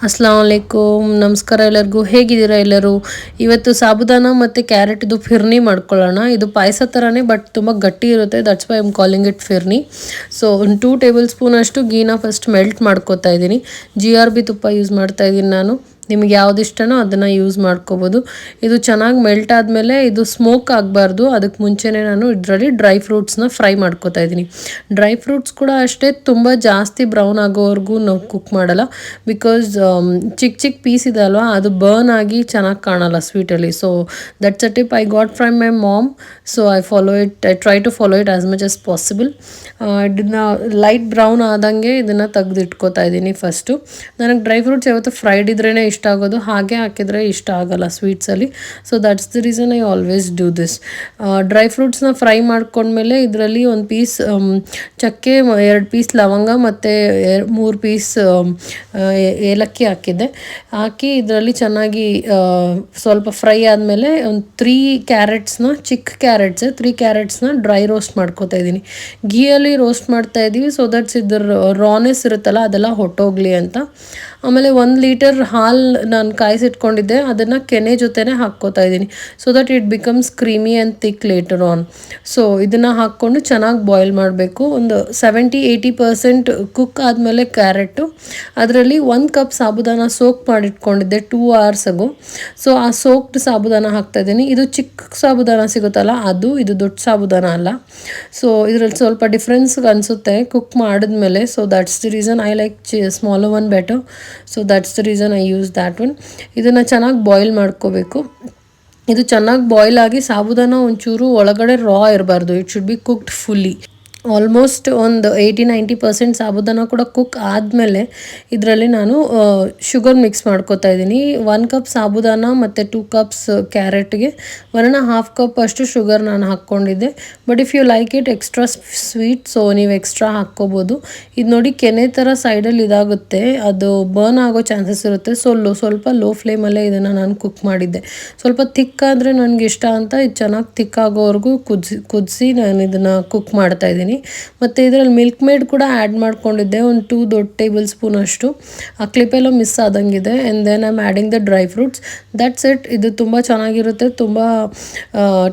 ಅಸ್ಸಲಾಂ ವಲೈಕುಮ್, ನಮಸ್ಕಾರ ಎಲ್ಲರಿಗೂ. ಹೇಗಿದ್ದೀರಾ ಎಲ್ಲರೂ? ಇವತ್ತು ಸಾಬುದಾನ ಮತ್ತು ಕ್ಯಾರೆಟ್ದು ಫಿರ್ನಿ ಮಾಡ್ಕೊಳ್ಳೋಣ. ಇದು ಪಾಯಸ ಥರನೇ ಬಟ್ ತುಂಬ ಗಟ್ಟಿ ಇರುತ್ತೆ. That's why I am calling it phirni. So ಒಂದು 2 ಟೇಬಲ್ ಸ್ಪೂನ್ ಅಷ್ಟು ಗೀನ ಫಸ್ಟ್ ಮೆಲ್ಟ್ ಮಾಡ್ಕೋತಾ ಇದ್ದೀನಿ. GRB ತುಪ್ಪ ಯೂಸ್ ಮಾಡ್ತಾ ಇದ್ದೀನಿ ನಾನು. ನಿಮಗೆ ಯಾವ್ದು ಇಷ್ಟನೋ ಅದನ್ನು ಯೂಸ್ ಮಾಡ್ಕೋಬೋದು. ಇದು ಚೆನ್ನಾಗಿ ಮೆಲ್ಟ್ ಆದಮೇಲೆ ಇದು ಸ್ಮೋಕ್ ಆಗಬಾರ್ದು. ಅದಕ್ಕೆ ಮುಂಚೆನೇ ನಾನು ಇದರಲ್ಲಿ ಡ್ರೈ ಫ್ರೂಟ್ಸ್ನ ಫ್ರೈ ಮಾಡ್ಕೋತಾ ಇದ್ದೀನಿ. ಡ್ರೈ ಫ್ರೂಟ್ಸ್ ಕೂಡ ಅಷ್ಟೇ ತುಂಬ ಜಾಸ್ತಿ ಬ್ರೌನ್ ಆಗೋವರೆಗೂ ನಾವು ಕುಕ್ ಮಾಡಲ್ಲ. ಬಿಕಾಸ್ ಚಿಕ್ಕ ಚಿಕ್ಕ ಪೀಸ್ ಇದೆ ಅಲ್ವಾ, ಅದು ಬರ್ನ್ ಆಗಿ ಚೆನ್ನಾಗಿ ಕಾಣಲ್ಲ ಸ್ವೀಟಲ್ಲಿ. So that's a tip I got from my mom. So I try to follow it as much as possible. ಇದನ್ನು ಲೈಟ್ ಬ್ರೌನ್ ಆದಂಗೆ ಇದನ್ನು ತೆಗೆದಿಟ್ಕೋತಾ ಇದ್ದೀನಿ ಫಸ್ಟು. ನನಗೆ ಡ್ರೈ ಫ್ರೂಟ್ಸ್ ಯಾವತ್ತು ಫ್ರೈಡ್ ಇದ್ರೇ ಇಷ್ಟ ಆಗೋದು, ಹಾಗೆ ಹಾಕಿದರೆ ಇಷ್ಟ ಆಗಲ್ಲ ಸ್ವೀಟ್ಸಲ್ಲಿ. So that's the reason I always do this. Dry ಫ್ರೂಟ್ಸ್ನ ಫ್ರೈ ಮಾಡ್ಕೊಂಡ್ಮೇಲೆ ಇದರಲ್ಲಿ ಒಂದು ಪೀಸ್ ಚಕ್ಕೆ, 2 ಪೀಸ್ ಲವಂಗ ಮತ್ತು 3 ಪೀಸ್ ಏಲಕ್ಕಿ ಹಾಕಿ ಇದರಲ್ಲಿ ಚೆನ್ನಾಗಿ ಸ್ವಲ್ಪ ಫ್ರೈ ಆದಮೇಲೆ ಒಂದು 3 ಕ್ಯಾರೆಟ್ಸ್ನ, ಚಿಕ್ಕ ಕ್ಯಾರೆಟ್ಸ್ 3 ಕ್ಯಾರೆಟ್ಸ್ನ ಡ್ರೈ ರೋಸ್ಟ್ ಮಾಡ್ಕೋತಾ ಇದ್ದೀನಿ. ಗೀಯಲ್ಲಿ ರೋಸ್ಟ್ ಮಾಡ್ತಾ ಇದ್ದೀವಿ ಸೊ ದಟ್ಸ್ ಇದ್ರ ರಾನೆಸ್ ಇರುತ್ತಲ್ಲ ಅದೆಲ್ಲ ಹೊಟ್ಟೋಗ್ಲಿ ಅಂತ. ಆಮೇಲೆ 1 ಲೀಟರ್ ಹಾಲು ನಾನು ಕಾಯಿಸಿಟ್ಕೊಂಡಿದ್ದೆ, ಅದನ್ನು ಕೆನೆ ಜೊತೆನೇ ಹಾಕ್ಕೋತಾ ಇದ್ದೀನಿ. So that it becomes creamy and thick later on. So ಇದನ್ನು ಹಾಕ್ಕೊಂಡು ಚೆನ್ನಾಗಿ ಬಾಯ್ಲ್ ಮಾಡಬೇಕು. ಒಂದು 70-80% ಕುಕ್ ಆದಮೇಲೆ ಕ್ಯಾರೆಟು ಅದರಲ್ಲಿ 1 ಕಪ್ ಸಾಬುದಾನ ಸೋಕ್ ಮಾಡಿಟ್ಕೊಂಡಿದ್ದೆ 2 hours ago. ಸೊ ಆ ಸೋಕ್ಡ್ ಸಾಬುದಾನ ಹಾಕ್ತಾಯಿದ್ದೀನಿ. ಇದು ಚಿಕ್ಕ ಸಾಬುದಾನ ಸಿಗುತ್ತಲ್ಲ ಅದು, ಇದು ದೊಡ್ಡ ಸಾಬುದಾನ ಅಲ್ಲ. ಸೊ ಇದರಲ್ಲಿ ಸ್ವಲ್ಪ ಡಿಫ್ರೆನ್ಸ್ ಅನಿಸುತ್ತೆ ಕುಕ್ ಮಾಡಿದ್ಮೇಲೆ. So that's the reason I like smaller one better. So that's the reason I use that one. ಇದನ್ನು ಚೆನ್ನಾಗಿ ಬಾಯ್ಲ್ ಮಾಡ್ಕೋಬೇಕು. ಇದು ಚೆನ್ನಾಗಿ ಬಾಯ್ಲ್ ಆಗಿ ಸಾಬುದಾನ ಒಂಚೂರು ಒಳಗಡೆ ರಾ ಇರಬಾರ್ದು. It should be cooked fully. Almost ಒಂದು 80-90% ಸಾಬುದಾನ ಕೂಡ ಕುಕ್ ಆದಮೇಲೆ ಇದರಲ್ಲಿ ನಾನು ಶುಗರ್ ಮಿಕ್ಸ್ ಮಾಡ್ಕೋತಾ ಇದ್ದೀನಿ. 1 ಕಪ್ ಸಾಬುದಾನ ಮತ್ತು 2 ಕಪ್ಸ್ ಕ್ಯಾರೆಟ್ಗೆ 1.5 ಕಪ್ ಅಷ್ಟು ಶುಗರ್ ನಾನು ಹಾಕ್ಕೊಂಡಿದ್ದೆ. But if you like it extra sweet so ನೀವು ಎಕ್ಸ್ಟ್ರಾ ಹಾಕ್ಕೋಬೋದು. ಇದು ನೋಡಿ ಕೆನೆ ಥರ ಸೈಡಲ್ಲಿ ಇದಾಗುತ್ತೆ, ಅದು ಬರ್ನ್ ಆಗೋ ಚಾನ್ಸಸ್ ಇರುತ್ತೆ. ಸೊ ಸ್ವಲ್ಪ ಲೋ ಫ್ಲೇಮಲ್ಲೇ ಇದನ್ನು ನಾನು ಕುಕ್ ಮಾಡಿದ್ದೆ. ಸ್ವಲ್ಪ ಥಿಕ್ಕಾದರೆ ನನಗೆ ಇಷ್ಟ ಅಂತ ಇದು ಚೆನ್ನಾಗಿ ಥಿಕ್ಕಾಗೋವರೆಗೂ ಕುದಿಸಿ ನಾನು ಇದನ್ನು ಕುಕ್ ಮಾಡ್ತಾ ಇದ್ದೀನಿ. ಮತ್ತು ಇದರಲ್ಲಿ ಮಿಲ್ಕ್ ಮೇಡ್ ಕೂಡ ಆ್ಯಡ್ ಮಾಡ್ಕೊಂಡಿದ್ದೆ, ಒಂದು 2 ದೊಡ್ಡ ಟೇಬಲ್ ಸ್ಪೂನ್ ಅಷ್ಟು. ಆ ಕ್ಲಿಪೆಲ್ಲೋ ಮಿಸ್ ಆದಂಗಿದೆ. And then I am adding the dry fruits. That's it. ಇದು ತುಂಬ ಚೆನ್ನಾಗಿರುತ್ತೆ, ತುಂಬ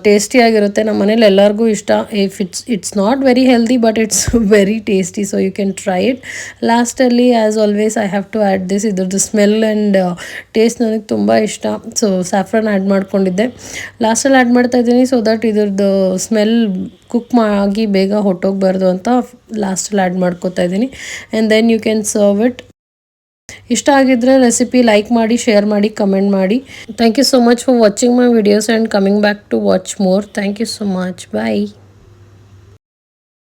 ಟೇಸ್ಟಿಯಾಗಿರುತ್ತೆ. ನಮ್ಮ ಮನೇಲಿ ಎಲ್ಲರಿಗೂ ಇಷ್ಟ. If it's not very healthy but it's very tasty, so you can try it. ಲಾಸ್ಟಲ್ಲಿ as always I have to add this. ಇದ್ರದ್ದು ಸ್ಮೆಲ್ ಆ್ಯಂಡ್ ಟೇಸ್ಟ್ ನನಗೆ ತುಂಬ ಇಷ್ಟ. ಸೊ ಸ್ಯಾಫ್ರನ್ ಆ್ಯಡ್ ಮಾಡ್ಕೊಂಡಿದ್ದೆ, ಲಾಸ್ಟಲ್ಲಿ ಆ್ಯಡ್ ಮಾಡ್ತಾ ಇದ್ದೀನಿ. ಸೊ ದಟ್ ಇದ್ರದ್ದು ಸ್ಮೆಲ್ ಕುಕ್ ಆಗಿ ಬೇಗ ಹೊಟ್ಟೋಗ್ಬಾರ್ದು ಅಂತ ಲಾಸ್ಟಲ್ಲಿ ಆ್ಯಡ್ ಮಾಡ್ಕೋತಾ ಇದ್ದೀನಿ. And then you can serve it. ಇಷ್ಟ ಆಗಿದ್ದರೆ ರೆಸಿಪಿ ಲೈಕ್ ಮಾಡಿ, ಶೇರ್ ಮಾಡಿ, ಕಮೆಂಟ್ ಮಾಡಿ. Thank you so much for watching my videos and coming back to watch more. Thank you so much. Bye.